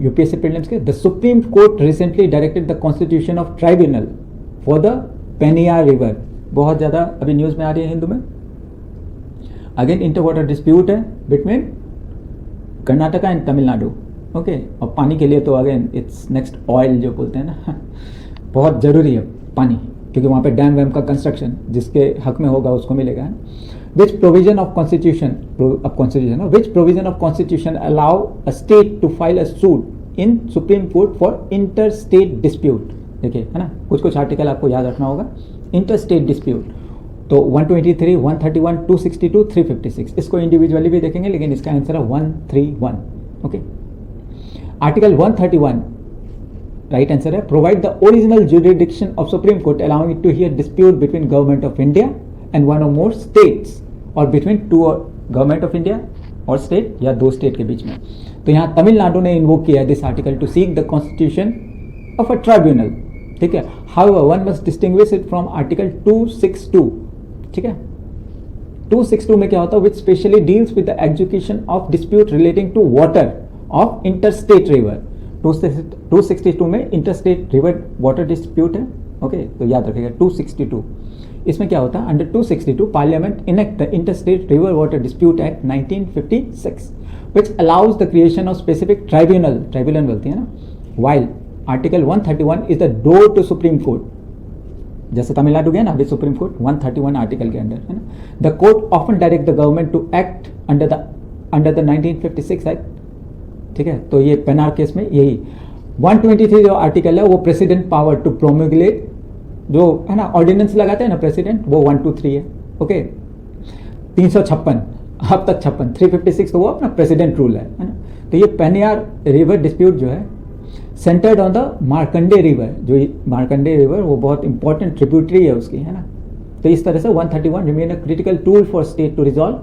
UPSC prelims के, the Supreme Court recently directed the constitution of tribunal for the Pennaiyar river, बहुत ज़्यादा अभी news में आ रही है हिंदू में। अगेन इंटर वाटर डिस्प्यूट है between Karnataka and Tamil Nadu, okay. और पानी के लिए तो अगेन इट्स नेक्स्ट ऑयल जो बोलते हैं ना, बहुत ज़रूरी है पानी, क्योंकि वहाँ पे डैम वैम का कंस्ट्रक्शन जिसके हक में होगा उसको मिलेगा। Which provision of constitution allow a state to file a suit in supreme court for inter state dispute. देखिए है ना, कुछ कुछ आर्टिकल आपको याद रखना होगा। इंटर स्टेट डिस्प्यूट तो 123, 131, 262, 356, इसको इंडिविजुअली भी देखेंगे, लेकिन इसका आंसर है 131, ओके। आर्टिकल 131 राइट आंसर है, provide the original jurisdiction of supreme court allowing it to hear dispute between government of India and one or more states, और between two government of India और state या दो state के बीच में। तो यहाँ तमिलनाडु ने इन्वोक किया है this article to seek the constitution of a tribunal, ठीक है। However one must distinguish it from article 262, ठीक है। 262 में क्या होता है, which specially deals with the execution of dispute relating to water of interstate river. 262 में इंटरस्टेट रिवर वाटर डिस्प्यूट है, ओके। तो याद रखिएगा 262, इसमें क्या होता है, under 262 parliament enact the interstate river water dispute act 1956 which allows the creation of specific tribunal बोलती है ना, while article 131 is the door to supreme court, जैसे तमिलनाडु गया ना अभी सुप्रीम कोर्ट 131 आर्टिकल के अंडर है ना। The court often direct the government to act under the 1956 act, ठीक है। तो ये पेनार केस में यही 123 जो आर्टिकल है वो प्रेसिडेंट पावर टू प्रोमोगुलेट, जो है ना ऑर्डिनेंस लगाते हैं ना प्रेसिडेंट, वो 123 है, ओके। 356 अब तक 356 तो वो अपना प्रेसिडेंट रूल है ना। तो ये पेनियार रिवर डिस्प्यूट जो है centred on the Markande river, जो मार्कंडे रिवर वो बहुत इंपॉर्टेंट ट्रिब्यूटरी है उसकी, है ना। तो इस तरह से 131 remain a critical tool for state to resolve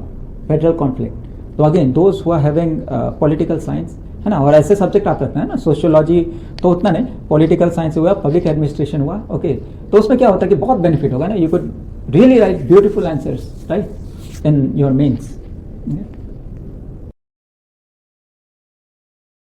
federal conflict. तो again those who are having political science, है ना, और ऐसे सब्जेक्ट आप रखते हैं ना, सोशियोलॉजी तो उतना नहीं, पॉलिटिकल साइंस हुआ, पब्लिक एडमिनिस्ट्रेशन हुआ, ओके। तो उसमें क्या होता है कि बहुत बेनिफिट होगा ना, you could really write beautiful answers right in your mains.